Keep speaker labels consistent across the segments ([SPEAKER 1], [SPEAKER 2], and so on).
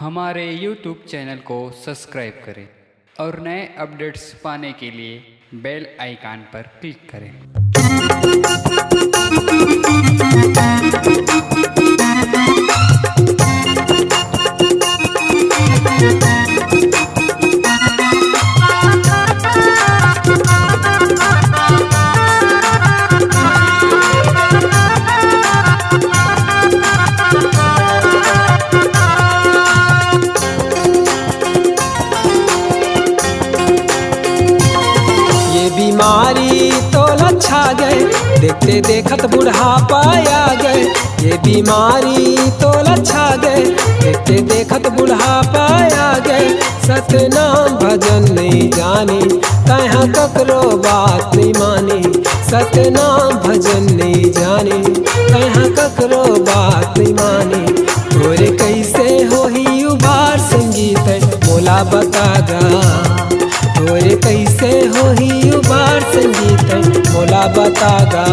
[SPEAKER 1] हमारे YouTube channel को subscribe करें और नए अपडेट्स पाने के लिए बेल आइकन पर क्लिक करें।
[SPEAKER 2] बीमारी तो लच्छा गए, देखते देखत बुढ़ापा आ गए। ये बीमारी तो लच्छा गए, देखते देखत बुढ़ापा आ गए। सतनाम भजन नहीं जाने, कहाँ ककरो बात नहीं माने। सतनाम भजन नहीं जाने, कहाँ ककरो बात नहीं माने। तोरे कैसे होही उबार संगीत मोला बतागा। तोरे कैसे होही उबार संगीत मोला बतागा।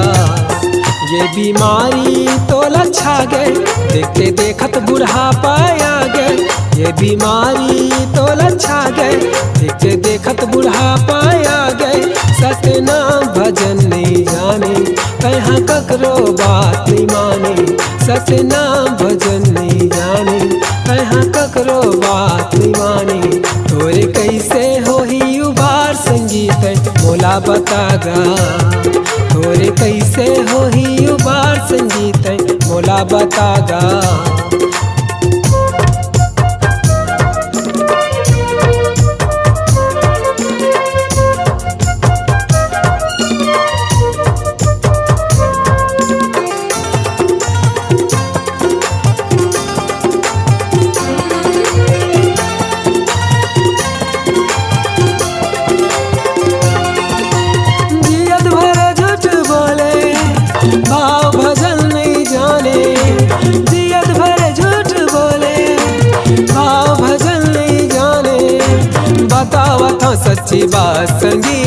[SPEAKER 2] ये बीमारी तो लच्छा गए, देखते देखत बुढ़ापा आ गए। ये बीमारी तो लच्छा गए, देखते देखत बुढ़ापा आ गए। सतनाम भजन नहीं जाने, कहाँ ककरो बात नहीं माने। सतनाम भजन नहीं जाने, कहाँ ककरो बात नहीं माने। तोरे कैसे होही उबार संगीत मोला बतागा। तोरे कैसे होही उबार संगीत मोला बतागा। भाव भजन नहीं जाने, जियत भरे झूठ बोले। भाव भजन नहीं जाने, बतावत सच्ची बात संगी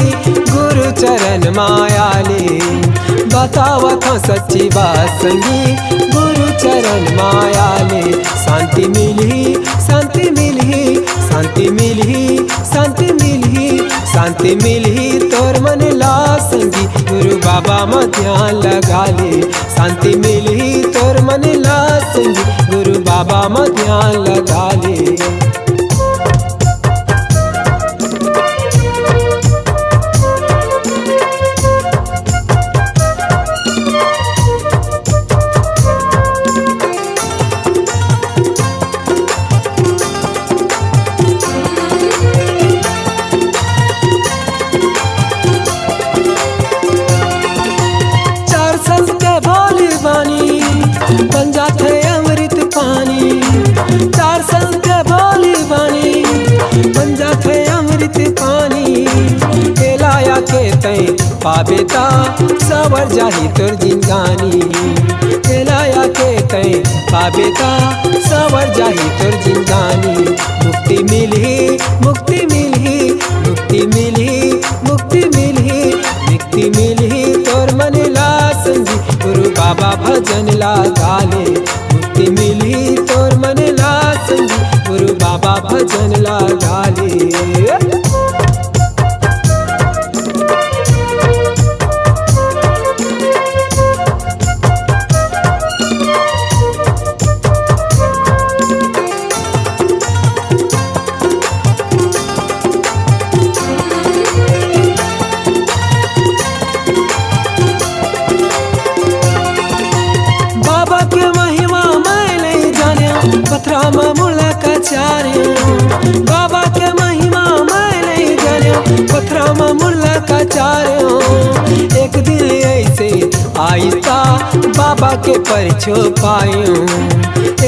[SPEAKER 2] गुरु चरण मायाली। बतावत सच्ची बात संगी गुरु चरण मायाली। शांति मिली, शांति मिली, शांति मिली, शांति मिली, शांति मिली तोर मन ला संगी गुरु बाबा में ध्यान लगा ले। शांति मिली तोर मन ला संगी गुरु बाबा में ध्यान लगा ले। बन जाते अमृत पानी, चार संग बोली बानी बन जाते अमृत पानी। लाया के तई पाबेता सवर जाही तोर जिंदगानी। लाया के तई पाबेता सवर जाही तोर जिंदगानी। मुक्ति मिली, मुक्ति मिली, मुक्ति मिली, मुक्ति मिली, मुक्ति मिली तोर मन ला संगी गुरु बाबा भजन ला गाले। मुक्ति मिली तोर मन ला संगी गुरु बाबा भजन ला गाले। पथरा में मुला का चार्य, बाबा के महिमा मैं नहीं जाने। पथरा में मुला का चार्य, एक दिन ऐसे आइता बाबा के परिचो पायो।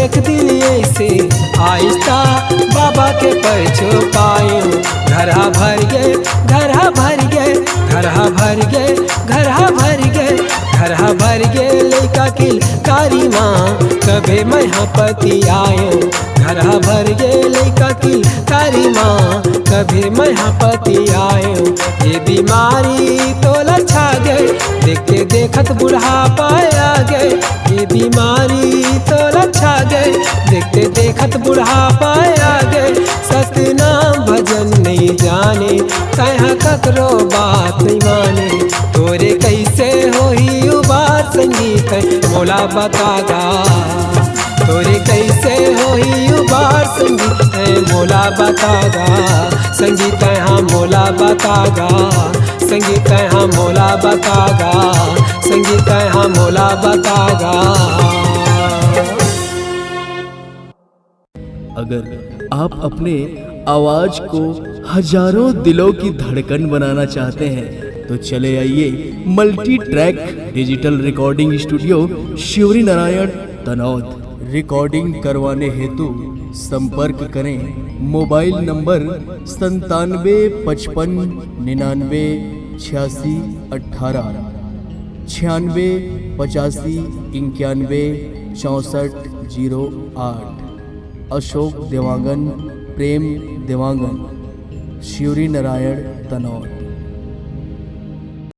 [SPEAKER 2] एक दिन ऐसे आइता बाबा के परिचो पायो। घरा भर गए, घरा भर गए, घरा भर गए, घरा भर गए, घरा भर गए। लैका किल कारी माँ कभे महापति आयो। घरा भर गए लैका किल कारी माँ कभे महापति आयो। ये बीमारी तो लच्छा गए, देखते देखत बुढ़ापा आ गए। ये बीमारी तो लच्छा गए, देखते देखत बुढ़ापा ककरो बात नहीं माने, तोरे कैसे होई उबार संगीत मोला बतागा, तोरे कैसे होई उबार संगीत मोला बतागा, संगीत हाँ मोला बतागा, संगीत हाँ मोला बतागा, संगीत हाँ मोला बतागा।
[SPEAKER 3] अगर आप अपने आवाज को हजारों दिलों की धड़कन बनाना चाहते हैं तो चले आइए multi track digital recording studio Shivrinarayan Tanaud. Recording करवाने हेतु संपर्क करें mobile number 9755 99 86 18 96 85 91 64 08। Ashok Dewangan, Prem Dewangan, Shivrinarayan Tanaud.